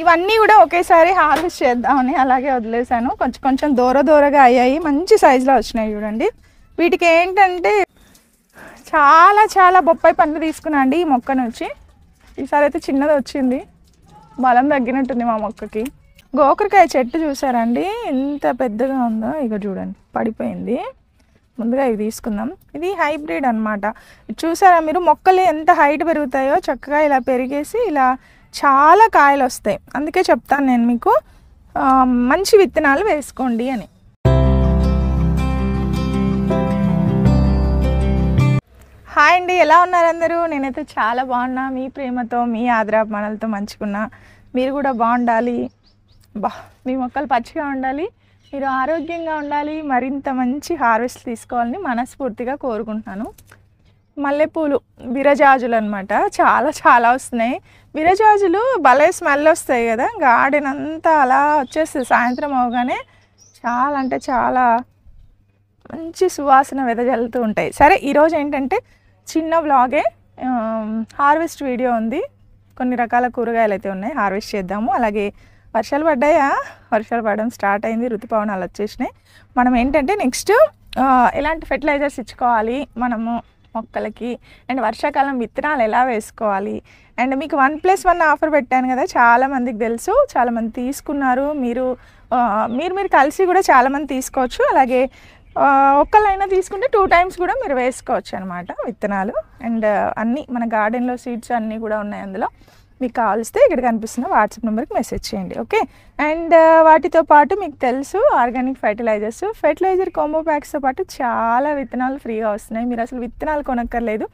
ఇవన్నీ కూడా ఒకేసారి హార్వెస్ట్ చేద్దామని అలాగే వదిలేసాను. కొంచెం కొంచెం దూరగా అయ్యాయి, మంచి సైజులో వచ్చినాయి చూడండి. వీటికి ఏంటంటే చాలా చాలా బొప్పాయి పండ్లు తీసుకున్నా అండి ఈ మొక్క నుంచి. ఈసారి అయితే చిన్నది వచ్చింది, బలం తగ్గినట్టుంది మా మొక్కకి. గోకరకాయ చెట్టు చూసారండి ఎంత పెద్దగా ఉందో, ఇక చూడండి పడిపోయింది. ముందుగా ఇవి తీసుకుందాం. ఇది హైబ్రిడ్ అనమాట. చూసారా మీరు, మొక్కలు ఎంత హైట్ పెరుగుతాయో చక్కగా ఇలా పెరిగేసి ఇలా చాలా కాయలు వస్తాయి. అందుకే చెప్తాను నేను మీకు మంచి విత్తనాలు వేసుకోండి అని. హాయ్ అండి, ఎలా ఉన్నారు అందరూ? నేనైతే చాలా బాగున్నా. మీ ప్రేమతో మీ ఆదరాభిమానాలతో మంచుకున్నా. మీరు కూడా బాగుండాలి, మీ మొక్కలు పచ్చిగా ఉండాలి, మీరు ఆరోగ్యంగా ఉండాలి, మరింత మంచి హార్వెస్ట్ తీసుకోవాలని మనస్ఫూర్తిగా కోరుకుంటున్నాను. మల్లెపూలు విరజాజులు అనమాట, చాలా చాలా వస్తున్నాయి. విరజాజులు భలే స్మెల్ వస్తాయి కదా, గార్డెన్ అంతా అలా వచ్చేస్తుంది. సాయంత్రం అవగానే చాలా అంటే చాలా మంచి సువాసన వెదజల్లుతూ ఉంటాయి. సరే, ఈరోజు ఏంటంటే చిన్న వ్లాగే, హార్వెస్ట్ వీడియో ఉంది. కొన్ని రకాల కూరగాయలు అయితే ఉన్నాయి, హార్వెస్ట్ చేద్దాము. అలాగే వర్షాలు పడ్డాయా, వర్షాలు పడడం స్టార్ట్ అయింది, ఋతుపవనాలు వచ్చేసినాయి. మనం ఏంటంటే నెక్స్ట్ ఎలాంటి ఫెర్టిలైజర్స్ ఇచ్చుకోవాలి మనము మొక్కలకి, అండ్ వర్షాకాలం విత్తనాలు ఎలా వేసుకోవాలి, అండ్ మీకు 1+1 ఆఫర్ పెట్టాను కదా, చాలామందికి తెలుసు, చాలామంది తీసుకున్నారు. మీరు కలిసి కూడా చాలామంది తీసుకోవచ్చు. అలాగే ఒక్కళ్ళైనా తీసుకుంటే 2 టైమ్స్ కూడా మీరు వేసుకోవచ్చు అనమాట విత్తనాలు. అండ్ అన్నీ మన గార్డెన్లో సీడ్స్ అన్నీ కూడా ఉన్నాయి అందులో. మీకు కావాల్స్తే ఇక్కడ కనిపిస్తున్న వాట్సాప్ నెంబర్కి మెసేజ్ చేయండి, ఓకే. అండ్ వాటితో పాటు మీకు తెలుసు ఆర్గానిక్ ఫెర్టిలైజర్ కాంబో ప్యాక్స్తో పాటు చాలా విత్తనాలు ఫ్రీగా వస్తున్నాయి. మీరు అసలు విత్తనాలు కొనక్కర్లేదు,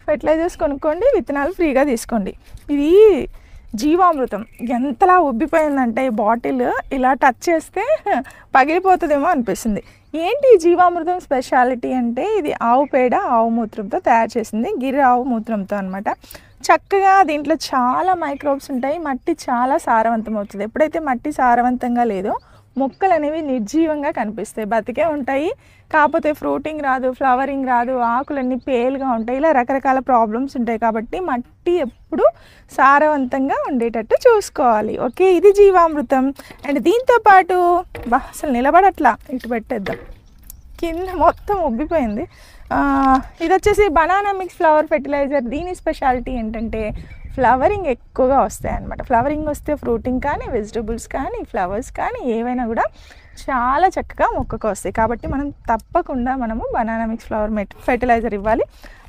ఫెర్టిలైజర్స్ కొనుక్కోండి, విత్తనాలు ఫ్రీగా తీసుకోండి. ఇది జీవామృతం. ఎంతలా ఉబ్బిపోయిందంటే ఈ బాటిల్ ఇలా టచ్ చేస్తే పగిలిపోతుందేమో అనిపిస్తుంది. ఏంటి ఈ జీవామృతం స్పెషాలిటీ అంటే, ఇది ఆవు పేడ ఆవు మూత్రంతో తయారు చేసింది, గిర్రె ఆవు మూత్రంతో అనమాట. చక్కగా దీంట్లో చాలా మైక్రోబ్స్ ఉంటాయి, మట్టి చాలా సారవంతం అవుతుంది. ఎప్పుడైతే మట్టి సారవంతంగా లేదో మొక్కలు అనేవి నిర్జీవంగా కనిపిస్తాయి, బతికే ఉంటాయి, కాకపోతే ఫ్రూటింగ్ రాదు, ఫ్లవరింగ్ రాదు, ఆకులన్నీ పేలుగా ఉంటాయి, ఇలా రకరకాల ప్రాబ్లమ్స్ ఉంటాయి. కాబట్టి మట్టి ఎప్పుడు సారవంతంగా ఉండేటట్టు చూసుకోవాలి, ఓకే. ఇది జీవామృతం. అండ్ దీంతోపాటు అసలు నిలబడట్లా, ఇటు పెట్టేద్దాం, కింద మొత్తం ఉబ్బిపోయింది. ఇది వచ్చేసి బనానా మిక్స్ ఫ్లవర్ ఫెర్టిలైజర్. దీని స్పెషాలిటీ ఏంటంటే ఫ్లవరింగ్ ఎక్కువగా వస్తాయి అన్నమాట. ఫ్లవరింగ్ వస్తే ఫ్రూటింగ్ కానీ, వెజిటబుల్స్ కానీ, ఫ్లవర్స్ కానీ ఏవైనా కూడా చాలా చక్కగా మొక్కకు వస్తాయి. కాబట్టి మనం తప్పకుండా బనానా మిక్స్ ఫ్లవర్ ఫెర్టిలైజర్ ఇవ్వాలి.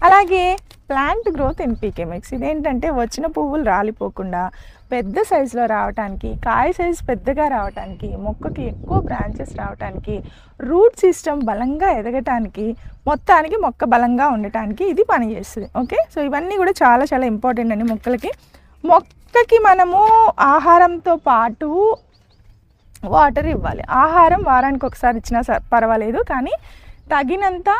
అలాగే ప్లాంట్ గ్రోత్ ఎన్పీకే మిక్స్. ఇదేంటంటే వచ్చిన పువ్వులు రాలిపోకుండా పెద్ద సైజులో రావడానికి, కాయ సైజు పెద్దగా రావడానికి, మొక్కకి ఎక్కువ బ్రాంచెస్ రావడానికి, రూట్ సిస్టమ్ బలంగా ఎదగటానికి, మొత్తానికి మొక్క బలంగా ఉండటానికి ఇది పనిచేస్తుంది, ఓకే. సో ఇవన్నీ కూడా చాలా చాలా ఇంపార్టెంట్ అండి మొక్కలకి. మొక్కకి మనము ఆహారంతో పాటు వాటర్ ఇవ్వాలి. ఆహారం వారానికి ఒకసారి ఇచ్చినా పర్వాలేదు, కానీ తగినంత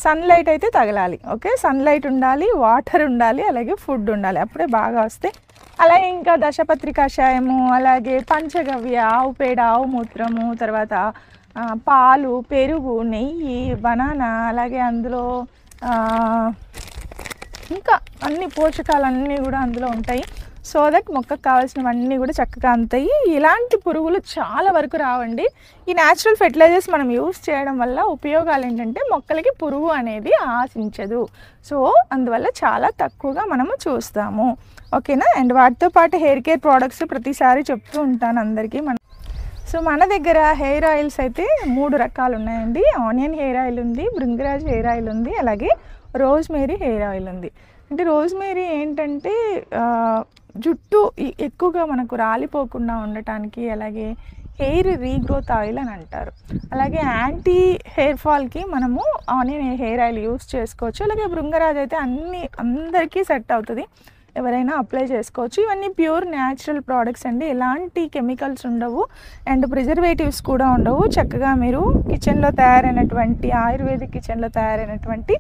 సన్లైట్ అయితే తగలాలి, ఓకే. సన్లైట్ ఉండాలి, వాటర్ ఉండాలి, అలాగే ఫుడ్ ఉండాలి, అప్పుడే బాగా వస్తాయి. అలాగే ఇంకా దశపత్రి కషాయము, అలాగే పంచగవ్య, ఆవు పేడ ఆవు మూత్రము, తర్వాత పాలు, పెరుగు, నెయ్యి, బనానా, అలాగే అందులో ఇంకా అన్ని పోషకాలన్నీ కూడా అందులో ఉంటాయి. సో దట్ మొక్కకు కావాల్సినవన్నీ కూడా చక్కగా అందుతాయి. ఇలాంటి పురుగులు చాలా వరకు రావండి. ఈ న్యాచురల్ ఫెర్టిలైజర్స్ మనం యూస్ చేయడం వల్ల ఉపయోగాలు ఏంటంటే మొక్కలకి పురుగు అనేది ఆశించదు. సో అందువల్ల చాలా తక్కువగా మనము చూస్తాము, ఓకేనా. అండ్ వాటితో పాటు హెయిర్ కేర్ ప్రోడక్ట్స్ ప్రతిసారి చెప్తూ ఉంటాను అందరికీ. సో మన దగ్గర హెయిర్ ఆయిల్స్ అయితే 3 రకాలు ఉన్నాయండి. ఆనియన్ హెయిర్ ఆయిల్ ఉంది, భృంగరాజ్ హెయిర్ ఆయిల్ ఉంది, అలాగే రోజ్మేరీ హెయిర్ ఆయిల్ ఉంది. అంటే రోజ్మేరీ ఏంటంటే జుట్టు ఎక్కువగా మనకు రాలిపోకుండా ఉండటానికి, అలాగే హెయిర్ రీగ్రోత్ ఆయిల్ అని అంటారు. అలాగే యాంటీ హెయిర్ ఫాల్కి మనము ఆనియన్ హెయిర్ ఆయిల్ యూస్ చేసుకోవచ్చు. అలాగే భృంగరాజ్ అయితే అందరికీ సెట్ అవుతుంది, ఎవరైనా అప్లై చేసుకోవచ్చు. ఇవన్నీ ప్యూర్ న్యాచురల్ ప్రోడక్ట్స్ అండి, ఎలాంటి కెమికల్స్ ఉండవు అండ్ ప్రిజర్వేటివ్స్ కూడా ఉండవు. చక్కగా మీరు కిచెన్లో తయారైనటువంటి ఆయుర్వేదిక్ కిచెన్లో తయారైనటువంటి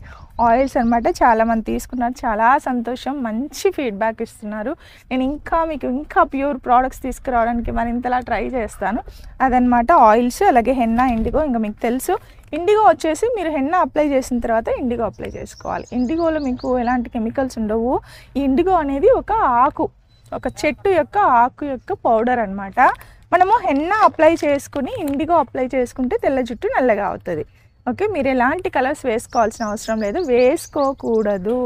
ఆయిల్స్ అనమాట. చాలామంది తీసుకున్నారు, చాలా సంతోషం, మంచి ఫీడ్బ్యాక్ ఇస్తున్నారు. నేను మీకు ఇంకా ప్యూర్ ప్రోడక్ట్స్ తీసుకురావడానికి మరింతలా ట్రై చేస్తాను. అదనమాట ఆయిల్స్. అలాగే హెన్నా, ఇండిగో. ఇంకా మీకు తెలుసు ఇండిగో వచ్చేసి మీరు హెన్నా అప్లై చేసిన తర్వాత ఇండిగో అప్లై చేసుకోవాలి. ఇండిగోలో మీకు ఎలాంటి కెమికల్స్ ఉండవు. ఈ ఇండిగో అనేది ఒక ఆకు, ఒక చెట్టు యొక్క ఆకు యొక్క పౌడర్ అనమాట. మనము హెన్నా అప్లై చేసుకుని ఇండిగో అప్లై చేసుకుంటే తెల్ల జుట్టు నల్లగా అవుతుంది. ఓకే, మీరు ఎలాంటి కలర్స్ వేసుకోవాల్సిన అవసరం లేదు, వేసుకోకూడదు.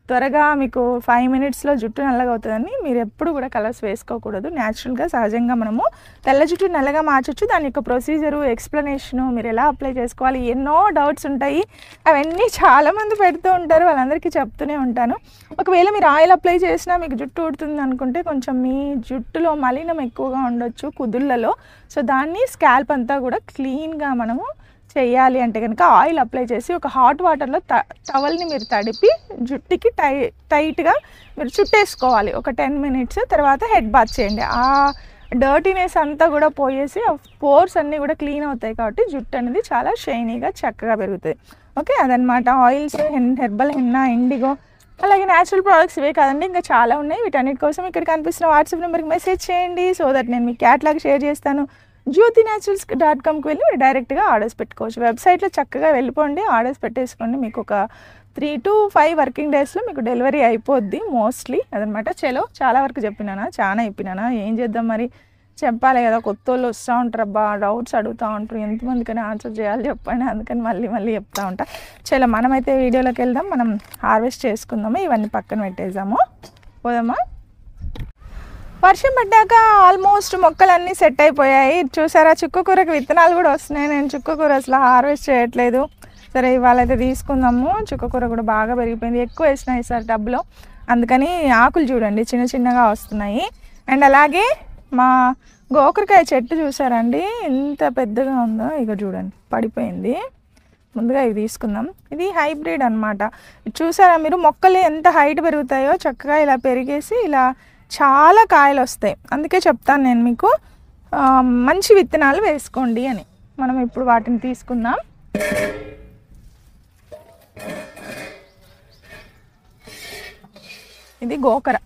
త్వరగా మీకు 5 మినిట్స్లో జుట్టు నల్లగా అవుతుందని మీరు ఎప్పుడు కూడా కలర్స్ వేసుకోకూడదు. న్యాచురల్గా సహజంగా మనము తెల్ల జుట్టు నల్లగా మార్చొచ్చు. దాని యొక్క ప్రొసీజరు, ఎక్స్ప్లెనేషను, మీరు ఎలా అప్లై చేసుకోవాలి, ఎన్నో డౌట్స్ ఉంటాయి. అవన్నీ చాలామంది పెడుతూ ఉంటారు, వాళ్ళందరికీ చెప్తూనే ఉంటాను. ఒకవేళ మీరు ఆయిల్ అప్లై చేసినా మీకు జుట్టు ఊడుతుంది అనుకుంటే కొంచెం మీ జుట్టులో మలినం ఎక్కువగా ఉండొచ్చు కుదుళ్ళలో. సో దాన్ని స్కాల్ప్ అంతా కూడా క్లీన్గా మనము చేయాలి అంటే కనుక ఆయిల్ అప్లై చేసి ఒక హాట్ వాటర్లో టవల్ని మీరు తడిపి జుట్టుకి టైట్గా మీరు చుట్టేసుకోవాలి ఒక 10 మినిట్స్. తర్వాత హెడ్ బాత్ చేయండి. ఆ డర్టీనెస్ అంతా కూడా పోయేసి ఆ పోర్స్ అన్నీ కూడా క్లీన్ అవుతాయి కాబట్టి జుట్టు అనేది చాలా షైనీగా చక్కగా పెరుగుతుంది. ఓకే, అదనమాట. ఆయిల్స్, హెర్బల్ హెన్నా, ఇండిగో, అలాగే న్యాచురల్ ప్రోడక్ట్స్ ఇవే కాదండి, ఇంకా చాలా ఉన్నాయి. వీటన్నిటి కోసం ఇక్కడ కనిపిస్తున్న వాట్సాప్ నెంబర్కి మెసేజ్ చేయండి. సో దట్ నేను మీ క్యాట్లాగ్ షేర్ చేస్తాను. jyothinaturals.comకి వెళ్ళి మీరు డైరెక్ట్గా ఆర్డర్స్ పెట్టుకోవచ్చు. వెబ్సైట్లో చక్కగా వెళ్ళిపోండి, ఆర్డర్స్ పెట్టేసుకోండి. మీకు ఒక 3 to 5 వర్కింగ్ డేస్లో మీకు డెలివరీ అయిపోద్ది మోస్ట్లీ. అదనమాట. చలో, చాలా వరకు చెప్పినానా, చాలా చెప్పినానా, ఏం చేద్దాం మరి, చెప్పాలి కదా. కొత్త వాళ్ళు వస్తూ ఉంటారు, అబ్బా డౌట్స్ అడుగుతూ ఉంటారు, ఎంతమందికైనా ఆన్సర్ చేయాలి చెప్పండి, అందుకని మళ్ళీ చెప్తూ ఉంటా. చలో, మనమైతే వీడియోలోకి వెళ్దాం. మనం హార్వెస్ట్ చేసుకుందాము. ఇవన్నీ పక్కన పెట్టేద్దాము, పోదామా. వర్షం పడ్డాక ఆల్మోస్ట్ మొక్కలన్నీ సెట్ అయిపోయాయి. చూసారా, చుక్కకూరకు విత్తనాలు కూడా వస్తున్నాయి. నేను చుక్కకూర అసలు హార్వెస్ట్ చేయట్లేదు. సరే, ఇవాళ అయితే తీసుకుందాము. చుక్కకూర కూడా బాగా పెరిగిపోయింది, ఎక్కువ వేసినాయి సార్ టబ్లో, అందుకని ఆకులు చూడండి చిన్న చిన్నగా వస్తున్నాయి. అండ్ అలాగే మా గోకరకాయ చెట్టు చూసారండి ఎంత పెద్దగా ఉందో, ఇక చూడండి పడిపోయింది. ముందుగా ఇవి తీసుకుందాం. ఇది హైబ్రిడ్ అనమాట. చూసారా మీరు, మొక్కలు ఎంత హైట్ పెరుగుతాయో చక్కగా ఇలా పెరిగేసి ఇలా చాలా కాయలు వస్తాయి. అందుకే చెప్తాను నేను మీకు, మంచి విత్తనాలు వేసుకోండి అని. మనం ఇప్పుడు వాటిని తీసుకుందాం. ఇది గోకర,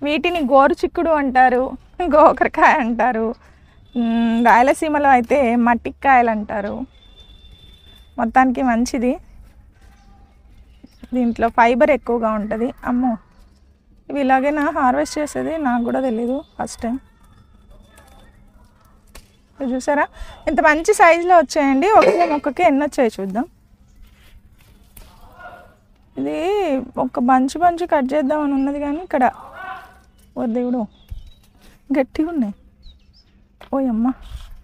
వీటిని గోరు చిక్కుడు అంటారు, గోకరకాయ అంటారు, రాయలసీమలో అయితే మట్టికాయలు అంటారు. మొత్తానికి మంచిది, దీంట్లో ఫైబర్ ఎక్కువగా ఉంటుంది. అమ్మో, ఇవి ఇలాగైనా హార్వెస్ట్ చేసేది నాకు కూడా తెలీదు, ఫస్ట్ టైం. చూసారా ఇంత మంచి సైజులో వచ్చాయండి. ఒకే మొక్కకి ఎన్ని వచ్చాయి చూద్దాం. ఇది ఒక బంచు కట్ చేద్దామని ఉన్నది కానీ ఇక్కడ ఓ దేవుడు గట్టిగా ఉన్నాయి. ఓయమ్మ,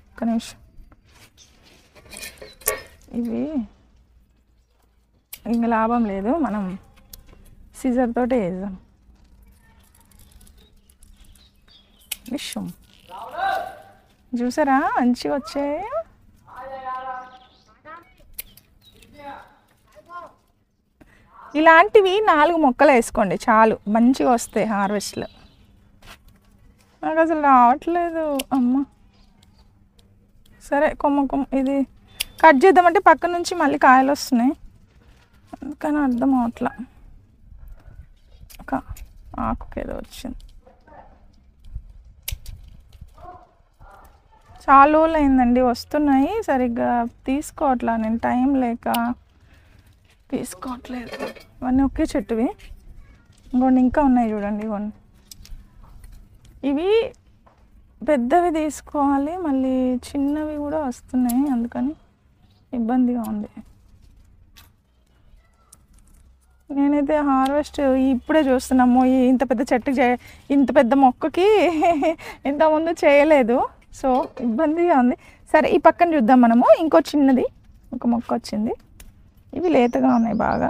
ఒక్క నిమిషం, ఇవి ఇంక లాభం లేదు, మనం సిజర్ తోటే వేద్దాం. విషం చూసారా, మంచిగా వచ్చాయి. ఇలాంటివి 4 మొక్కలు వేసుకోండి చాలు, మంచిగా వస్తాయి హార్వెస్ట్లో. నాకు అసలు రావట్లేదు అమ్మ. సరే, కొమ్మ ఇది కట్ చేద్దామంటే పక్క నుంచి మళ్ళీ కాయలు వస్తున్నాయి, అందుకని అర్థం అవట్లా. ఒక ఆకుకి ఏదో వచ్చింది. చాలా రోజులు అయిందండి, వస్తున్నాయి, సరిగ్గా తీసుకోవట్లా నేను, టైం లేక తీసుకోవట్లేదు. ఇవన్నీ ఒకే చెట్టువి. ఇంకోండి ఇంకా ఉన్నాయి చూడండి, ఇవన్నీ. ఇవి పెద్దవి తీసుకోవాలి, మళ్ళీ చిన్నవి కూడా వస్తున్నాయి, అందుకని ఇబ్బందిగా ఉంది. నేనైతే హార్వెస్ట్ ఇప్పుడే చూస్తున్నాము. ఇంత పెద్ద చెట్టుకి ఇంత పెద్ద మొక్కకి ఇంతకుముందు చేయలేదు, సో ఇబ్బందిగా ఉంది. సరే, ఈ పక్కన చూద్దాం మనము. ఇంకో చిన్నది ఒక మొక్క వచ్చింది. ఇవి లేతగా ఉన్నాయి, బాగా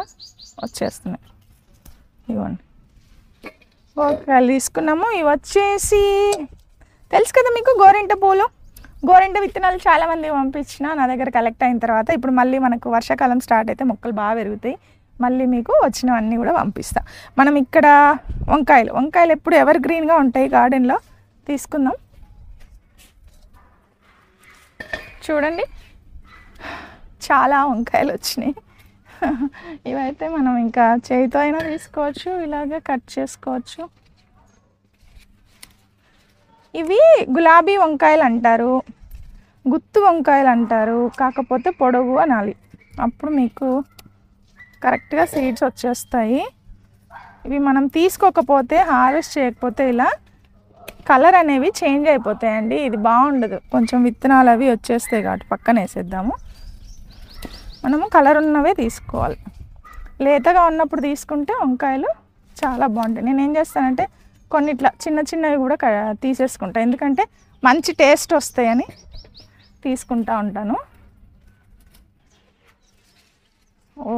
వచ్చేస్తున్నాయి. ఇవ్వండి, గోకరకాయలు తీసుకున్నాము. ఇవి వచ్చేసి తెలుసు కదా మీకు, గోరింట పూలు. గోరింట విత్తనాలు చాలామంది పంపించిన నా దగ్గర కలెక్ట్ అయిన తర్వాత, ఇప్పుడు మళ్ళీ మనకు వర్షాకాలం స్టార్ట్ అయితే మొక్కలు బాగా పెరుగుతాయి. మళ్ళీ మీకు వచ్చినవన్నీ కూడా పంపిస్తా. మనం ఇక్కడ వంకాయలు ఎప్పుడు ఎవర్ గ్రీన్గా ఉంటాయి గార్డెన్లో. తీసుకుందాం. చూడండి, చాలా వంకాయలు వచ్చినాయి. ఇవైతే మనం ఇంకా చేతితో అయినా తీసుకోవచ్చు, ఇలాగే కట్ చేసుకోవచ్చు. ఇవి గులాబీ వంకాయలు అంటారు, గుత్తు వంకాయలు అంటారు, కాకపోతే పొడవు అనాలి, అప్పుడు మీకు కరెక్ట్గా సీడ్స్ వచ్చేస్తాయి. ఇవి మనం తీసుకోకపోతే, హార్వెస్ట్ చేయకపోతే ఇలా కలర్ అనేవి చేంజ్ అయిపోతాయండి. ఇది బాగుండదు. కొంచెం విత్తనాలు అవి వచ్చేస్తాయి కాబట్టి పక్కన వేసేద్దాము. మనము కలర్ ఉన్నవే తీసుకోవాలి. లేతగా ఉన్నప్పుడు తీసుకుంటే వంకాయలు చాలా బాగుంటాయి. నేను ఏం చేస్తానంటే కొన్ని ఇట్లా చిన్న చిన్నవి కూడా తీసేసుకుంటాను, ఎందుకంటే మంచి టేస్ట్ వస్తాయని తీసుకుంటా ఉంటాను. ఓ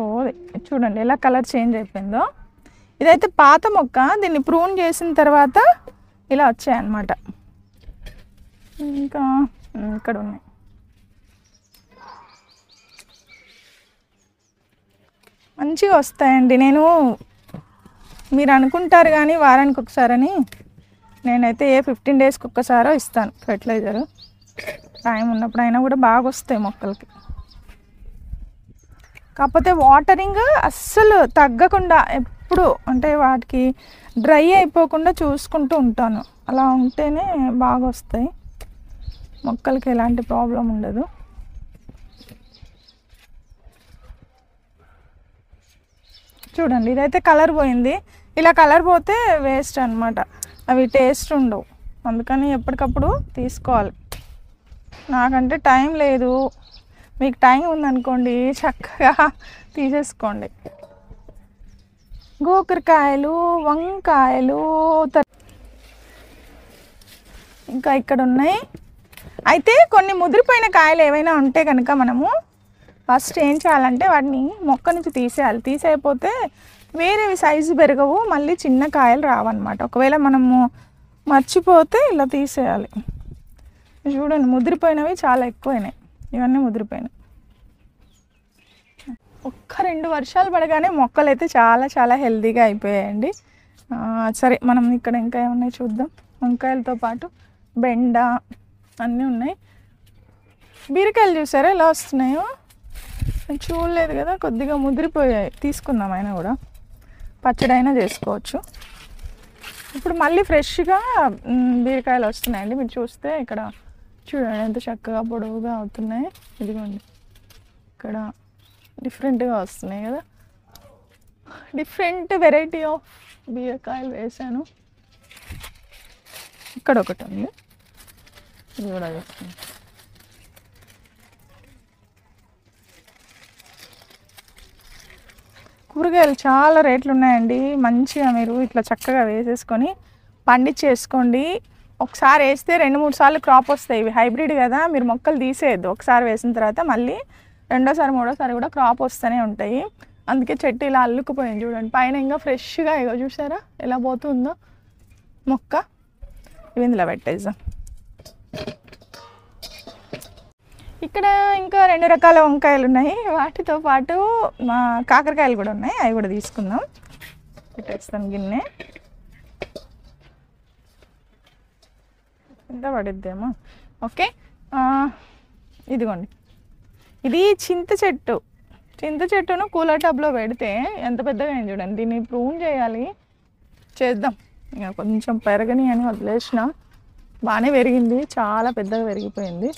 చూడండి ఎలా కలర్ చేంజ్ అయిపోయిందో. ఇదైతే పాత మొక్క, దీన్ని ప్రూన్ చేసిన తర్వాత ఇలా వచ్చాయన్నమాట. ఇంకా ఇక్కడ ఉన్నాయి. మంచిగా వస్తాయండి. మీరు అనుకుంటారు కానీ వారానికి ఒకసారని, నేనైతే 15 డేస్కి ఒక్కసారో ఇస్తాను ఫెర్టిలైజరు. టైం ఉన్నప్పుడు అయినా కూడా బాగా వస్తాయి మొక్కలకి. కాకపోతే వాటరింగ్ అస్సలు తగ్గకుండా ఎప్పుడు అంటే వాటికి డ్రై అయిపోకుండా చూసుకుంటూ ఉంటాను. అలా ఉంటేనే బాగా వస్తాయి మొక్కలకి, ఎలాంటి ప్రాబ్లం ఉండదు. చూడండి ఇదైతే కలర్ పోయింది. ఇలా కలర్ పోతే వేస్ట్ అనమాట, అవి టేస్ట్ ఉండవు. అందుకని ఎప్పటికప్పుడు తీసుకోవాలి. నాకంటే టైం లేదు, మీకు టైం ఉందనుకోండి చక్కగా తీసేసుకోండి. గోకరకాయలు, వంకాయలు, ఇంకా ఇక్కడ ఉన్నాయి. అయితే కొన్ని ముదిరిపోయిన కాయలు ఏవైనా ఉంటే కనుక మనము ఫస్ట్ ఏం చేయాలంటే వాటిని మొక్క నుంచి తీసేయాలి. తీసేయకపోతే వేరేవి సైజు పెరగవు, మళ్ళీ చిన్న కాయలు రావన్నమాట. ఒకవేళ మనము మర్చిపోతే ఇలా తీసేయాలి. చూడండి ముదిరిపోయినవి చాలా ఎక్కువైనాయి, ఇవన్నీ ముదిరిపోయినాయి. 1-2 వర్షాలు పడగానే మొక్కలు అయితే చాలా చాలా హెల్తీగా అయిపోయాయండి. సరే మనం ఇక్కడ ఇంకా ఏమున్నాయి చూద్దాం. వంకాయలతో పాటు బెండ అన్నీ ఉన్నాయి. బీరకాయలు చూసారా ఎలా వస్తున్నాయో, చూడలేదు కదా, కొద్దిగా ముదిరిపోయాయి. తీసుకుందాం, అయినా కూడా పచ్చడైనా చేసుకోవచ్చు. ఇప్పుడు మళ్ళీ ఫ్రెష్గా బీరకాయలు వస్తున్నాయండి. మీరు చూస్తే ఇక్కడ చూడండి ఎంత చక్కగా పొడవుగా అవుతున్నాయి. ఇదిగోండి ఇక్కడ డిఫరెంట్గా వస్తున్నాయి కదా, డిఫరెంట్ వెరైటీ ఆఫ్ బీరకాయలు వేసాను. ఇక్కడ ఒకటి ఉంది, ఇది కూడా వేస్తాను. కూరగాయలు చాలా రేట్లు ఉన్నాయండి. మంచిగా మీరు ఇట్లా చక్కగా వేసేసుకొని పండించేసుకోండి. ఒకసారి వేస్తే 2-3 సార్లు క్రాప్ వస్తాయి. ఇవి హైబ్రిడ్ కదా, మీరు మొక్కలు తీసేయద్దు. ఒకసారి వేసిన తర్వాత మళ్ళీ రెండోసారి మూడోసారి కూడా క్రాప్ వస్తూనే ఉంటాయి. అందుకే చెట్టు ఇలా అల్లుకుపోయింది చూడండి. పైన ఇంకా ఫ్రెష్గా ఇగో చూసారా ఎలా పోతుందో మొక్క. ఇవి ఇందులో పెట్టేద్దాం. ఇక్కడ ఇంకా 2 రకాల వంకాయలు ఉన్నాయి, వాటితో పాటు మా కాకరకాయలు కూడా ఉన్నాయి. అవి కూడా తీసుకుందాం. పెట్టేస్తాను గిన్నె. ఎంత పడిద్దేమో. ఓకే, ఇదిగోండి ఇది చింత చెట్టు. చింత చెట్టును కూలర్ టబ్లో పెడితే ఎంత పెద్దగా అయింది చూడండి. దీన్ని ప్రూన్ చేయాలి, చేద్దాం. ఇంకా కొంచెం పెరగని అని వదిలేసిన, బాగానే పెరిగింది, చాలా పెద్దగా పెరిగిపోయింది.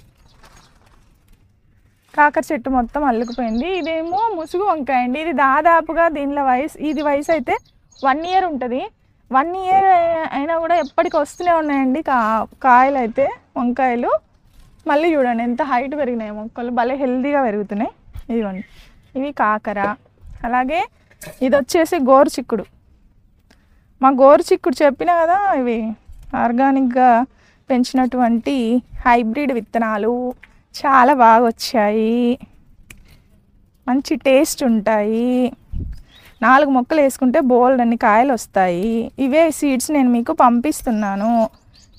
కాకర చెట్టు మొత్తం అల్లుకుపోయింది. ఇదేమో ముసుగు వంకాయ అండి. ఇది దాదాపుగా దీనిలో ఇది వయసు అయితే 1 ఇయర్ ఉంటుంది. 1 ఇయర్ అయినా కూడా ఎప్పటికి వస్తూనే ఉన్నాయండి కాయలు అయితే, వంకాయలు. మళ్ళీ చూడండి ఎంత హైట్ పెరిగినాయి మొక్కలు, భలే హెల్తీగా పెరుగుతున్నాయి. ఇదిగోండి ఇవి కాకర. అలాగే ఇది వచ్చేసి గోరుచిక్కుడు. మా గోరుచిక్కుడు చెప్పినా కదా, ఇవి ఆర్గానిక్గా పెంచినటువంటి హైబ్రిడ్ విత్తనాలు, చాలా బాగా వచ్చాయి, మంచి టేస్ట్ ఉంటాయి. 4 మొక్కలు వేసుకుంటే బోల్డ్ అన్ని కాయలు వస్తాయి. ఇవే సీడ్స్ నేను మీకు పంపిస్తున్నాను.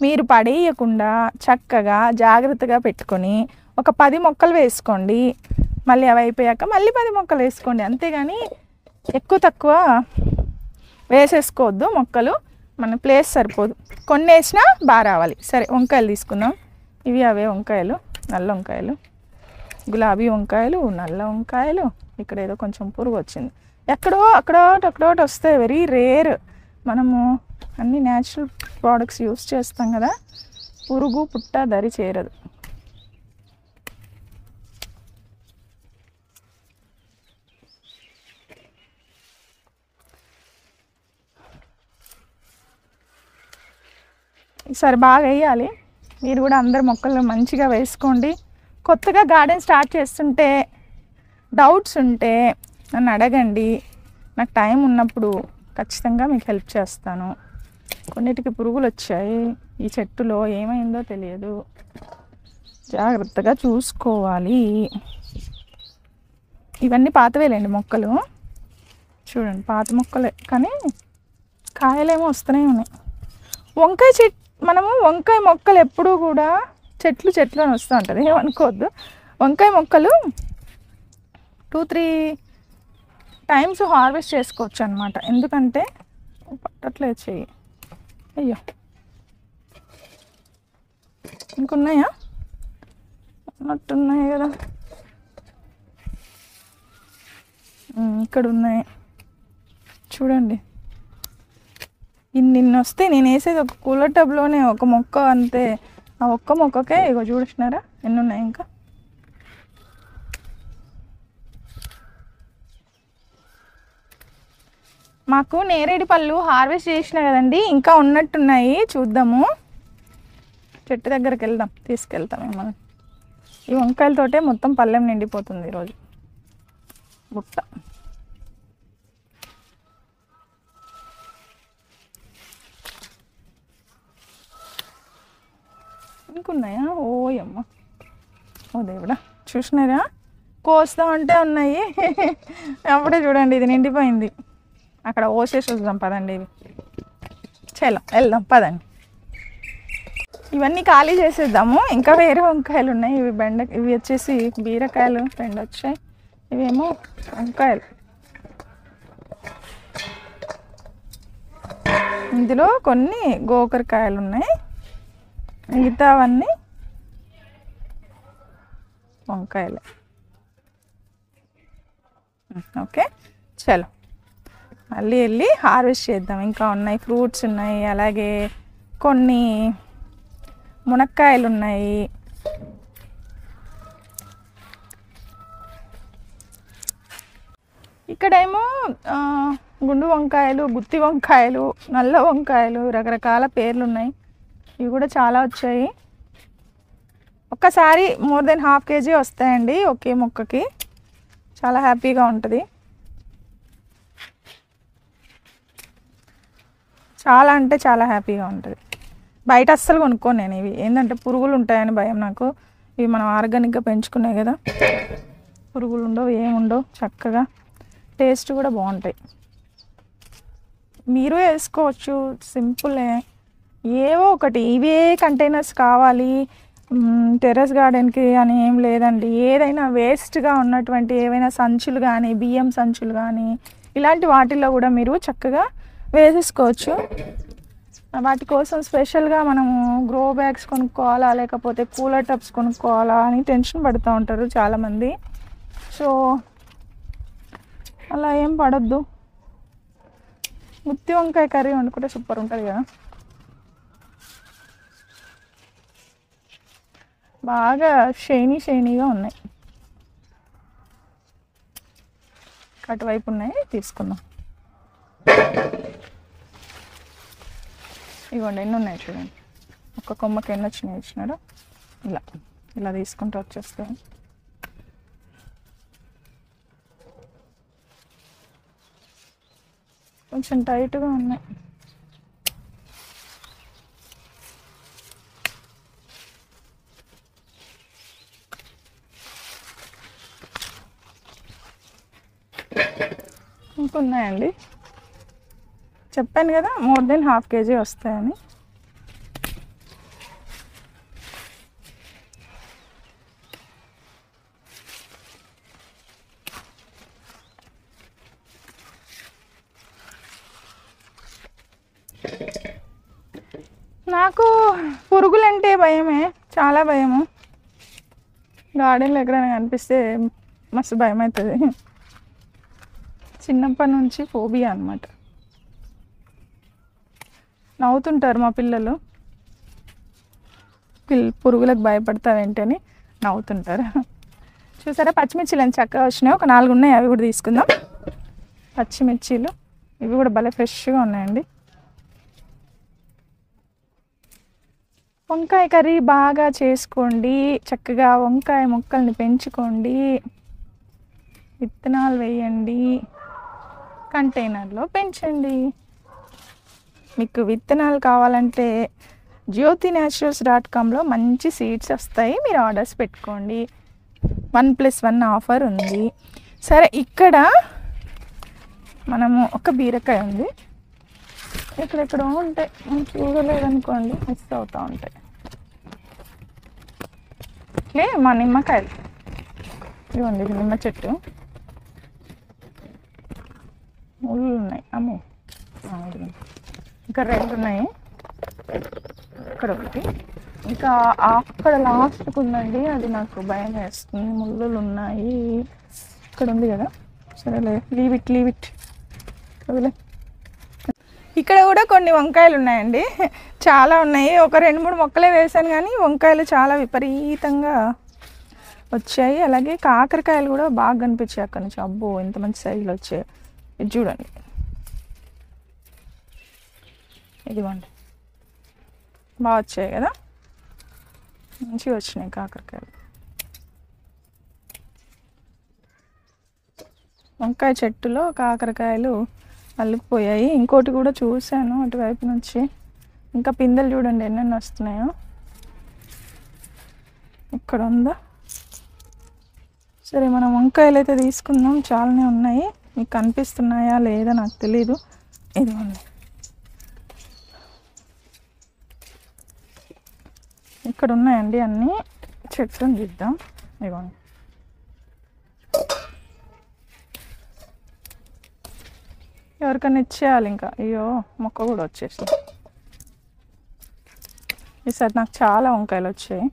మీరు పడేయకుండా చక్కగా జాగ్రత్తగా పెట్టుకొని ఒక 10 మొక్కలు వేసుకోండి. మళ్ళీ అవి అయిపోయాక మళ్ళీ 10 మొక్కలు వేసుకోండి. అంతేగాని ఎక్కువ తక్కువ వేసేసుకోవద్దు మొక్కలు, మన ప్లేస్ సరిపోదు. కొన్ని వేసినా బాగా రావాలి. సరే వంకాయలు తీసుకుందాం. ఇవి అవే వంకాయలు, నల్ల వంకాయలు, గులాబీ వంకాయలు, నల్ల వంకాయలు. ఇక్కడ ఏదో కొంచెం పురుగు వచ్చింది, ఎక్కడో అక్కడోటి వస్తాయి, వెరీ రేర్. మనము అన్ని న్యాచురల్ ప్రోడక్ట్స్ యూస్ చేస్తాం కదా, పురుగు పుట్ట దరి చేరదు. ఈసారి బాగా వేయాలి. మీరు కూడా అందరు మొక్కలు మంచిగా వేసుకోండి. కొత్తగా గార్డెన్ స్టార్ట్ చేస్తుంటే డౌట్స్ ఉంటే నన్ను అడగండి. నాకు టైం ఉన్నప్పుడు ఖచ్చితంగా మీకు హెల్ప్ చేస్తాను. కొన్నిటికి పురుగులు వచ్చాయి, ఈ చెట్టులో ఏమైందో తెలియదు, జాగ్రత్తగా చూసుకోవాలి. ఇవన్నీ పాతవేలేండి మొక్కలు, చూడండి పాత మొక్కలే కానీ కాయలేమో వస్తూనే ఉన్నాయి. వంకాయ చెట్టు, మనము వంకాయ మొక్కలు ఎప్పుడూ కూడా చెట్లు అని వస్తూ ఉంటుంది, ఏమనుకోవద్దు. వంకాయ మొక్కలు 2-3 టైమ్స్ హార్వెస్ట్ చేసుకోవచ్చు అనమాట. ఎందుకంటే పట్టట్లేదు చెయ్యి, అయ్యో ఇంకున్నాయా, ఉన్నట్టున్నాయి కదా, ఇక్కడ ఉన్నాయి చూడండి. ఇన్ని వస్తే నేను వేసేది ఒక కూలర్ టబ్లోనే ఒక మొక్క అంతే. ఆ ఒక్క మొక్కకే ఇగో చూసినారా ఎన్ని ఉన్నాయి. ఇంకా మాకు నేరేడు పళ్ళు హార్వెస్ట్ చేసిన కదండి, ఇంకా ఉన్నట్టున్నాయి, చూద్దాము. చెట్టు దగ్గరికి వెళ్దాం, తీసుకెళ్తాం మనం. ఈ వంకాయలతోటే మొత్తం పళ్ళెం నిండిపోతుంది ఈరోజు. బుట్ట ఇంకున్నాయా, ఓయమ్మ, ఓ దేవుడా, చూసినారా కోస్తా ఉంటే ఉన్నాయి. అప్పుడే చూడండి ఇది నిండిపోయింది. అక్కడ ఓసేసి వద్దాం పదండి. ఇవి చలో వెళ్దాం పదండి. ఇవన్నీ ఖాళీ చేసేద్దాము. ఇంకా వేరే వంకాయలు ఉన్నాయి. ఇవి ఇవి వచ్చేసి బీరకాయలు 2 వచ్చాయి. ఇవేమో వంకాయలు. ఇందులో కొన్ని గోకరకాయలు ఉన్నాయి, మిగతావన్నీ వంకాయలు. ఓకే చలో మళ్ళీ వెళ్ళి హార్వెస్ట్ చేద్దాం. ఇంకా ఉన్నాయి, ఫ్రూట్స్ ఉన్నాయి, అలాగే కొన్ని మునక్కాయలు ఉన్నాయి. ఇక్కడేమో గుండు వంకాయలు, గుత్తి వంకాయలు, నల్ల వంకాయలు, రకరకాల పేర్లు ఉన్నాయి. ఇవి కూడా చాలా వచ్చాయి. ఒక్కసారి మోర్ దెన్ ½ kg వస్తాయండి ఒకే మొక్కకి. చాలా హ్యాపీగా ఉంటుంది. చాలా అంటే చాలా హ్యాపీగా ఉంటుంది. బయట అస్సలు కొనుక్కోను నేను ఇవి, ఏంటంటే పురుగులు ఉంటాయని భయం నాకు. ఇవి మనం ఆర్గానిక్గా పెంచుకున్నాయి కదా, పురుగులు ఉండవు, ఏముండవు, చక్కగా టేస్ట్ కూడా బాగుంటాయి. మీరు వేసుకోవచ్చు, సింపులే. ఏవో ఒకటి, ఇవే కంటైనర్స్ కావాలి టెర్రస్ గార్డెన్కి అని ఏం లేదండి. ఏదైనా వేస్ట్గా ఉన్నటువంటి ఏవైనా సంచులు కానీ, బియ్యం సంచులు కానీ, ఇలాంటి వాటిల్లో కూడా మీరు చక్కగా వేసేసుకోవచ్చు. వాటి కోసం స్పెషల్గా మనము గ్రో బ్యాగ్స్ కొనుక్కోవాలా, లేకపోతే కూలర్ టబ్స్ కొనుక్కోవాలా అని టెన్షన్ పడుతూ ఉంటారు చాలామంది. సో అలా ఏం పడొద్దు. గుత్తి వంకాయ కర్రీ వండుకుంటే సూపర్ ఉంటుంది కదా. బాగా షైనీగా ఉన్నాయి. అటువైపు ఉన్నాయి, తీసుకుందాం. ఇవ్వండి ఎన్ని ఉన్నాయి చూడండి. ఒక్క కొమ్మకి ఎన్ని వచ్చినాయి ఇచ్చినాడు. ఇలా తీసుకుంటూ వచ్చేస్తాను. కొంచెం టైట్గా ఉన్నాయి. ఇంకున్నాయండి, చెప్పాను కదా మోర్ దెన్ ½ kg వస్తాయని. నాకు పురుగులంటే భయమే, చాలా భయము. గార్డెన్లో ఎక్కడైనా కనిపిస్తే మస్తు భయం అవుతుంది. చిన్నప్పటి నుంచి ఫోబియా అన్నమాట. నవ్వుతుంటారు మా పిల్లలు, పురుగులకు భయపడతావేంటని నవ్వుతుంటారు. చూసారా పచ్చిమిర్చిలు ఎంత చక్కగా వచ్చినాయి. ఒక 4 ఉన్నాయి, అవి కూడా తీసుకుందాం. పచ్చిమిర్చీలు ఇవి కూడా భలే ఫ్రెష్గా ఉన్నాయండి. వంకాయ కర్రీ బాగా చేసుకోండి, చక్కగా వంకాయ మొక్కల్ని పెంచుకోండి, విత్తనాలు వేయండి, కంటైనర్లో పెంచండి. మీకు విత్తనాలు కావాలంటే jyotinnaturals.comలో మంచి సీడ్స్ వస్తాయి, మీరు ఆర్డర్స్ పెట్టుకోండి. 1+1 ఆఫర్ ఉంది. సరే, ఇక్కడ మనము ఒక బీరకాయ ఉంది, ఎక్కడెక్కడో ఉంటాయి, మనం చూడలేదనుకోండి మిస్ అవుతూ ఉంటాయి. ఇట్లే మా నిమ్మకాయలు ఇవ్వండి, నిమ్మ చెట్టు ముళ్ళు ఉన్నాయి, అమ్మో. ఇంకా 2 ఉన్నాయి, ఇక్కడ ఒకటి, ఇంకా అక్కడ లాస్ట్కి ఉందండి, అది నాకు భయం వేస్తుంది, ముళ్ళులు ఉన్నాయి. ఇక్కడ ఉంది కదా, సరేలే, లీవ్ ఇట్ వదిలే. ఇక్కడ కూడా కొన్ని వంకాయలు ఉన్నాయండి, చాలా ఉన్నాయి. ఒక 2-3 మొక్కలే వేసాను కానీ వంకాయలు చాలా విపరీతంగా వచ్చాయి. అలాగే కాకరకాయలు కూడా బాగా కనిపించాయి అక్కడ నుంచి. అబ్బో, ఎంత మంచి సైజులో వచ్చాయి. ఇది చూడండి, ఇదిగోండి, బాగా వచ్చాయి కదా, మంచిగా వచ్చినాయి కాకరకాయలు. వంకాయ చెట్టులో కాకరకాయలు అల్లుకుపోయాయి. ఇంకోటి కూడా చూశాను అటువైపు నుంచి, ఇంకా పిందెలు చూడండి ఎన్నెన్ని వస్తున్నాయో. ఇక్కడ ఉందా? సరే, మనం వంకాయలు అయితే తీసుకుందాం, చాలానే ఉన్నాయి. మీకు కనిపిస్తున్నాయా లేదా నాకు తెలీదు. ఇదిగోండి, ఇక్కడ ఉన్నాయండి అన్నీ. చెట్టుని తీద్దాం. ఇదిగోండి, ఎవరికైనా ఇచ్చేయాలి ఇంకా. అయ్యో, మొక్క కూడా వచ్చేసింది. ఈసారి నాకు చాలా వంకాయలు వచ్చాయి.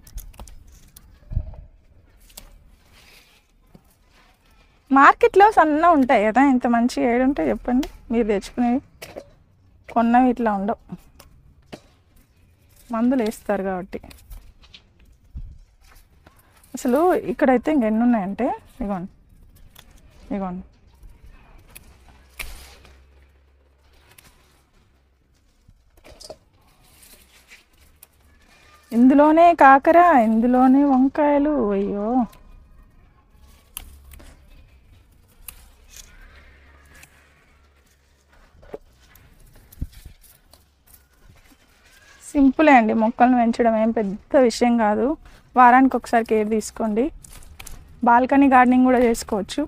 మార్కెట్లో సన్న ఉంటాయి కదా, ఇంత మంచి ఏడు ఉంటాయి చెప్పండి, మీరు తెచ్చుకునేవి. కొన్నవి ఇట్లా ఉండవు, మందులు వేస్తారు కాబట్టి. అసలు ఇక్కడైతే ఇంకెన్ని ఉన్నాయంటే, ఇగోండి ఇగోండి, ఇందులోనే కాకర, ఇందులోనే వంకాయలు. అయ్యో, సింపులే అండి, మొక్కలను పెంచడం ఏం పెద్ద విషయం కాదు. వారానికి ఒకసారి కేర్ తీసుకోండి. బాల్కనీ గార్డెనింగ్ కూడా చేసుకోవచ్చు,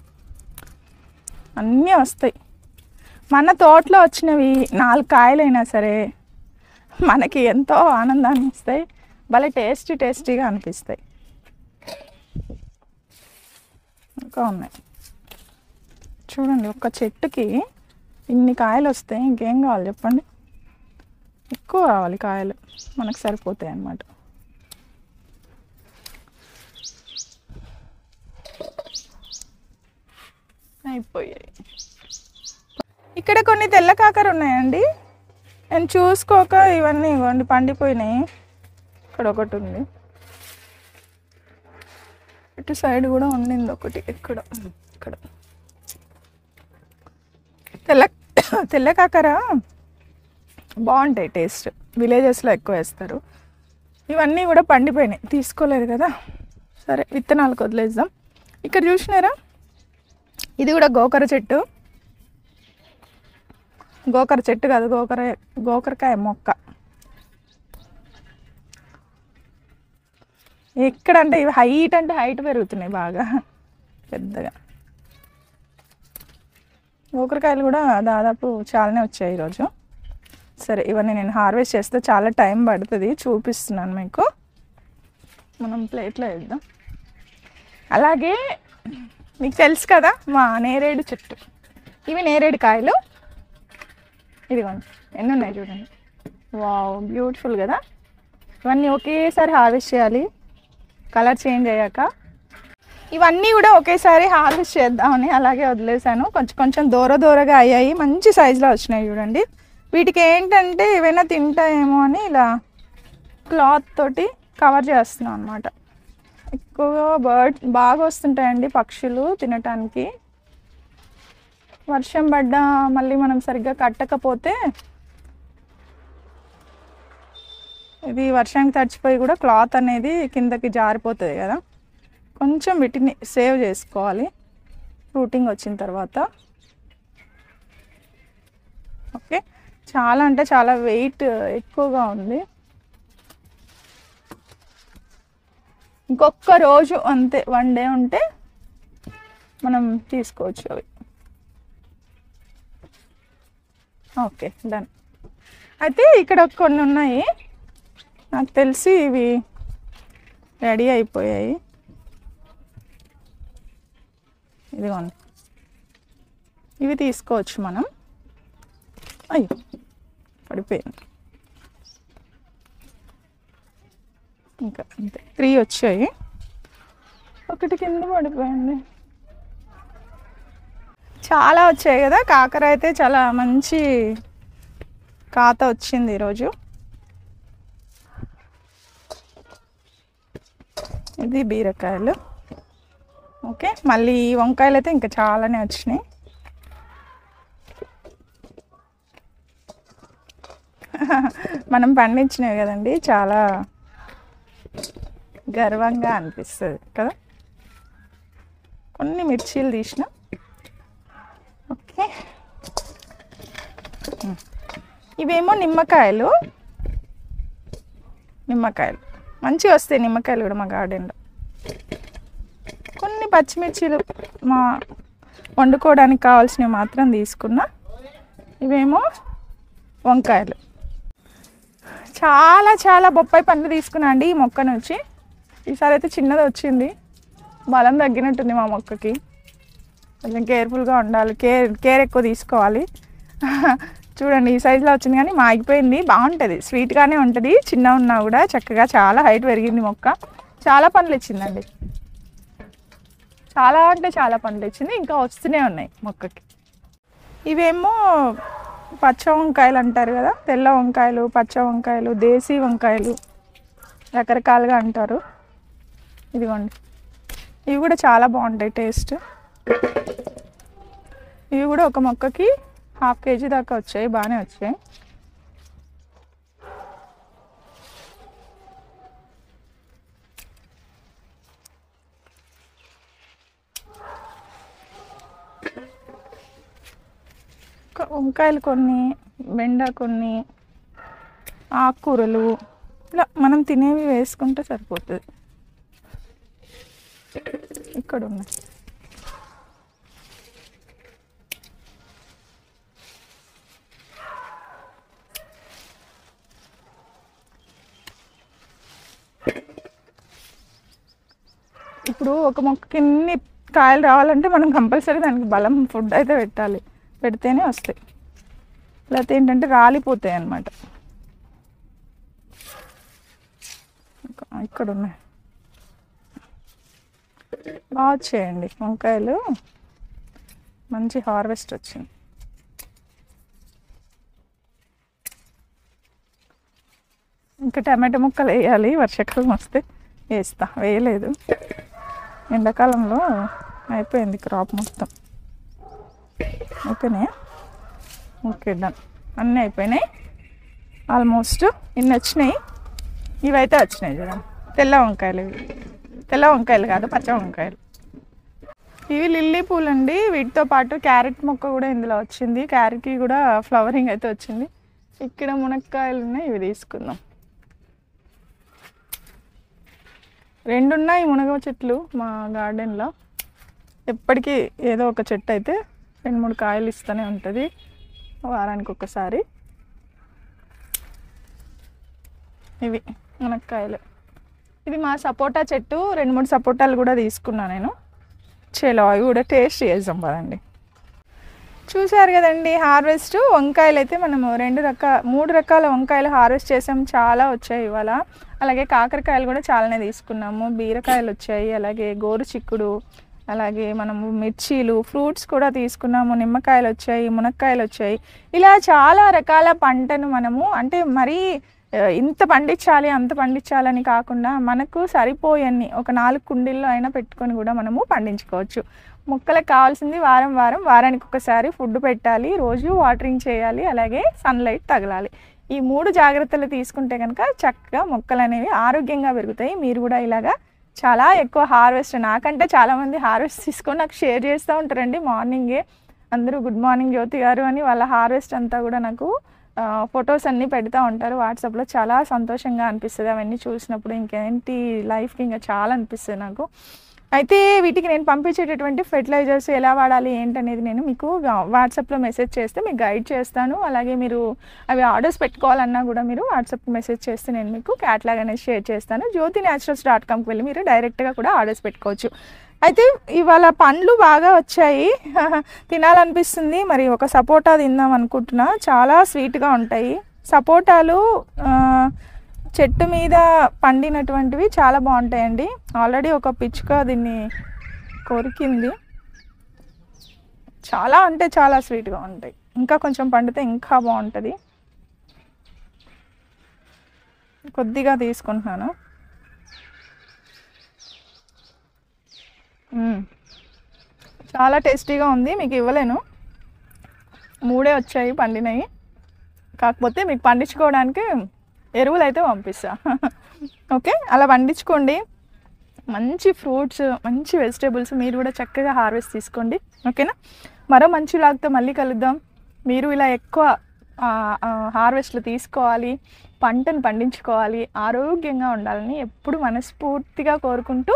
అన్నీ వస్తాయి. మన తోటలో వచ్చినవి 4 కాయలైనా సరే మనకి ఎంతో ఆనందాన్ని ఇస్తాయి, భలే టేస్టీగా అనిపిస్తాయి. ఇంకా ఉన్నాయి చూడండి, ఒక చెట్టుకి ఇన్ని కాయలు వస్తాయి, ఇంకేం కావాలి చెప్పండి. ఎక్కువ రావాలి కాయలు, మనకు సరిపోతాయి అన్నమాట. అయిపోయాయి. ఇక్కడ కొన్ని తెల్ల కాకర ఉన్నాయండి, నేను చూసుకోక ఇవన్నీ ఇవ్వండి పండిపోయినాయి. ఇక్కడ ఒకటి ఉంది, ఇటు సైడ్ కూడా ఉండింది ఒకటి. ఇక్కడ తెల్ల కాకర బాగుంటాయి టేస్ట్, విలేజెస్లో ఎక్కువ వేస్తారు. ఇవన్నీ కూడా పండిపోయినాయి, తీసుకోలేదు కదా. సరే, విత్తనాలకు వదిలేద్దాం. ఇక్కడ చూసినారా, ఇది కూడా గోకర చెట్టు కాదు, గోకరకాయ మొక్క. ఎక్కడంటే ఇవి హైట్ పెరుగుతున్నాయి బాగా పెద్దగా. గోకరకాయలు కూడా దాదాపు చాలానే వచ్చాయి ఈరోజు. సరే, ఇవన్నీ నేను హార్వెస్ట్ చేస్తే చాలా టైం పడుతుంది, చూపిస్తున్నాను మీకు. మనం ప్లేట్లో వేద్దాం. అలాగే మీకు తెలుసు కదా మా నేరేడు చెట్టు, ఇవి నేరేడు కాయలు. ఇదిగోండి ఎన్ని ఉన్నాయి చూడండి. వావ్, బ్యూటిఫుల్ కదా. ఇవన్నీ ఒకేసారి హార్వెస్ట్ చేయాలి, కలర్ చేంజ్ అయ్యాక. ఇవన్నీ కూడా ఒకేసారి హార్వెస్ట్ చేద్దామని అలాగే వదిలేసాను. కొంచెం దూరగా అయ్యాయి, మంచి సైజులో వచ్చినాయి చూడండి. వీటికి ఏంటంటే ఏవైనా తింటాయేమో అని ఇలా క్లాత్ తోటి కవర్ చేస్తున్నాం అనమాట. ఎక్కువగా బర్డ్స్ బాగా వస్తుంటాయండి, పక్షులు తినటానికి. వర్షం పడ్డా మళ్ళీ మనం సరిగ్గా కట్టకపోతే ఇది వర్షానికి తడిచిపోయి కూడా క్లాత్ అనేది కిందకి జారిపోతుంది కదా, కొంచెం వీటిని సేవ్ చేసుకోవాలి ఫ్రూటింగ్ వచ్చిన తర్వాత. ఓకే, చాలా అంటే చాలా వెయిట్ ఎక్కువగా ఉంది. ఇంకొక రోజు అంతే, 1 డే ఉంటే మనం తీసుకోవచ్చు అవి. Okay done. అయితే ఇక్కడ కొన్ని ఉన్నాయి, నాకు తెలిసి ఇవి రెడీ అయిపోయాయి. ఇదిగోండి, ఇవి తీసుకోవచ్చు మనం. అయ్యో పడిపోయింది. ఇంకా అంతే 3 వచ్చాయి, ఒకటి కింద పడిపోయింది. చాలా వచ్చాయి కదా, కాకర అయితే చాలా మంచి కాత వచ్చింది ఈరోజు. ఇది బీరకాయలు. ఓకే, మళ్ళీ ఈ వంకాయలు అయితే ఇంకా చాలానే వచ్చినాయి. మనం పండించినవి కదండి, చాలా గర్వంగా అనిపిస్తుంది కదా. కొన్ని మిర్చీలు తీసిన. ఓకే, ఇవేమో నిమ్మకాయలు మంచిగా వస్తాయి నిమ్మకాయలు కూడా మా గార్డెన్లో. కొన్ని పచ్చిమిర్చీలు మా వండుకోవడానికి కావాల్సినవి మాత్రం తీసుకున్నా. ఇవేమో వంకాయలు. చాలా చాలా బొప్పాయి పండ్లు తీసుకున్నా అండి ఈ మొక్క నుంచి. ఈసారి అయితే చిన్నది వచ్చింది, బలం తగ్గినట్టుంది మా మొక్కకి. కొంచెం కేర్ఫుల్గా ఉండాలి, కేర్ ఎక్కువ తీసుకోవాలి. చూడండి ఈ సైజులో వచ్చింది, కానీ మాగిపోయింది. బాగుంటుంది, స్వీట్గానే ఉంటుంది. చిన్న ఉన్నా కూడా చక్కగా చాలా హైట్ పెరిగింది మొక్క. చాలా పండ్లు ఇచ్చిందండి, చాలా అంటే చాలా పండ్లు ఇచ్చింది. ఇంకా వస్తూనే ఉన్నాయి మొక్కకి. ఇవేమో పచ్చ వంకాయలు అంటారు కదా, తెల్ల వంకాయలు, పచ్చ వంకాయలు, దేశీ వంకాయలు రకరకాలుగా అంటారు. ఇదిగోండి, ఇవి కూడా చాలా బాగుంటాయి టేస్ట్. ఇవి కూడా ఒక మొక్కకి 1/2 kg దాకా వచ్చాయి, బాగానే వచ్చాయి. వంకాయలు కొన్ని, బెండ కొన్ని, ఆకుకూరలు, ఇలా మనం తినేవి వేసుకుంటే సరిపోతుంది. ఇక్కడ ఉన్నాయి. ఇప్పుడు ఒక మొక్కకి ఇన్ని కాయలు రావాలంటే మనం కంపల్సరీ దానికి బలం ఫుడ్ అయితే పెట్టాలి, పెడితేనే వస్తాయి. లేకపోతే ఏంటంటే రాలిపోతాయి అన్నమాట. ఇక్కడ ఉన్నాయి, బాగా వచ్చాయండి వంకాయలు, మంచి హార్వెస్ట్ వచ్చింది. ఇంకా టమాటో ముక్కలు వేయాలి, వర్షాకాలం వస్తే వేస్తా. వేయలేదు, ఎండాకాలంలో అయిపోయింది క్రాప్ మొత్తం. ఓకేనే, ఓకే డన్. అన్నీ అయిపోయినాయి ఆల్మోస్ట్. ఇన్ని వచ్చినాయి, ఇవైతే వచ్చినాయి చూడండి. తెల్ల వంకాయలు, ఇవి తెల్ల వంకాయలు కాదు, పచ్చ వంకాయలు. ఇవి లిల్లీ పూలు అండి. వీటితో పాటు క్యారెట్ మొక్క కూడా ఇందులో వచ్చింది. క్యారెట్కి కూడా ఫ్లవరింగ్ అయితే వచ్చింది. ఇక్కడ మునక్కాయలు ఉన్నాయి, ఇవి తీసుకుందాం. 2 ఉన్నాయి మునగ చెట్లు మా గార్డెన్లో. ఎప్పటికీ ఏదో ఒక చెట్టు అయితే 2-3 కాయలు ఇస్తూనే ఉంటుంది, వారానికి ఒకసారి. ఇవి మునక్కాయలు. ఇది మా సపోటా చెట్టు, 2-3 సపోటాలు కూడా తీసుకున్నా నేను. చలో అవి కూడా టేస్ట్ చేద్దాం పదండి. చూసారు కదండి హార్వెస్ట్. వంకాయలు అయితే మనము 3 రకాల వంకాయలు హార్వెస్ట్ చేసాం, చాలా వచ్చాయి ఇవాళ. అలాగే కాకరకాయలు కూడా చాలానే తీసుకున్నాము, బీరకాయలు వచ్చాయి, అలాగే గోరు చిక్కుడు, అలాగే మనము మిర్చీలు, ఫ్రూట్స్ కూడా తీసుకున్నాము, నిమ్మకాయలు వచ్చాయి, మునక్కాయలు వచ్చాయి. ఇలా చాలా రకాల పంటను మనము అంటే మరీ ఇంత పండించాలి అంత పండించాలని కాకుండా మనకు సరిపోయన్ని ఒక 4 కుండీల్లో అయినా పెట్టుకొని కూడా మనము పండించుకోవచ్చు. మొక్కలకు కావాల్సింది వారానికి ఒకసారి ఫుడ్ పెట్టాలి, రోజు వాటరింగ్ చేయాలి, అలాగే సన్లైట్ తగలాలి. ఈ 3 జాగ్రత్తలు తీసుకుంటే కనుక చక్కగా మొక్కలు అనేవి ఆరోగ్యంగా పెరుగుతాయి. మీరు కూడా ఇలాగా చాలా ఎక్కువ హార్వెస్ట్, నాకంటే చాలామంది హార్వెస్ట్ తీసుకొని నాకు షేర్ చేస్తూ ఉంటారండి. మార్నింగే అందరూ గుడ్ మార్నింగ్ జ్యోతి గారు అని వాళ్ళ హార్వెస్ట్ అంతా కూడా నాకు ఫొటోస్ అన్నీ పెడతా ఉంటారు వాట్సాప్లో. చాలా సంతోషంగా అనిపిస్తుంది అవన్నీ చూసినప్పుడు. ఇంకేంటి లైఫ్కి ఇంకా చాలా అనిపిస్తుంది నాకు. అయితే వీటికి నేను పంపించేటటువంటి ఫెర్టిలైజర్స్ ఎలా వాడాలి ఏంటనేది నేను మీకు వాట్సాప్లో మెసేజ్ చేస్తే మీకు గైడ్ చేస్తాను. అలాగే మీరు అవి ఆర్డర్స్ పెట్టుకోవాలన్నా కూడా మీరు వాట్సాప్కి మెసేజ్ చేస్తే నేను మీకు క్యాట్లాగ్ అనేది షేర్ చేస్తాను. jyotinaturals.comకి వెళ్ళి మీరు డైరెక్ట్గా కూడా ఆర్డర్స్ పెట్టుకోవచ్చు. అయితే ఇవాళ పండ్లు బాగా వచ్చాయి, తినాలనిపిస్తుంది. మరి ఒక సపోటా తిందాం అనుకుంటున్నా, చాలా స్వీట్గా ఉంటాయి సపోటాలు. చెట్టు మీద పండినటువంటివి చాలా బాగుంటాయండి. ఆల్రెడీ ఒక పిచ్చుక దీన్ని కొరికింది. చాలా అంటే చాలా స్వీట్గా ఉంటాయి. ఇంకా కొంచెం పండితే ఇంకా బాగుంటుంది. కొద్దిగా తీసుకుంటున్నాను. చాలా టేస్టీగా ఉంది. మీకు ఇవ్వలేను, 3 వచ్చాయి పండినవి. కాకపోతే మీకు పండించుకోవడానికి ఎరువులు అయితే పంపిస్తా. ఓకే, అలా పండించుకోండి. మంచి ఫ్రూట్స్, మంచి వెజిటేబుల్స్ మీరు కూడా చక్కగా హార్వెస్ట్ తీసుకోండి. ఓకేనా? మరో మంచి లాగ్తో మళ్ళీ కలుద్దాం. మీరు ఇలా ఎక్కువ హార్వెస్ట్లు తీసుకోవాలి, పంటను పండించుకోవాలి, ఆరోగ్యంగా ఉండాలని ఎప్పుడు మనస్ఫూర్తిగా కోరుకుంటూ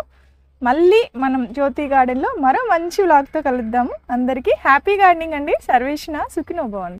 మళ్ళీ మనం జ్యోతి గార్డెన్లో మరో మంచి వ్లాగ్తో కలుద్దాము. అందరికీ హ్యాపీ గార్డెనింగ్ అండి. సర్వేషణ సుఖినో భవంతు.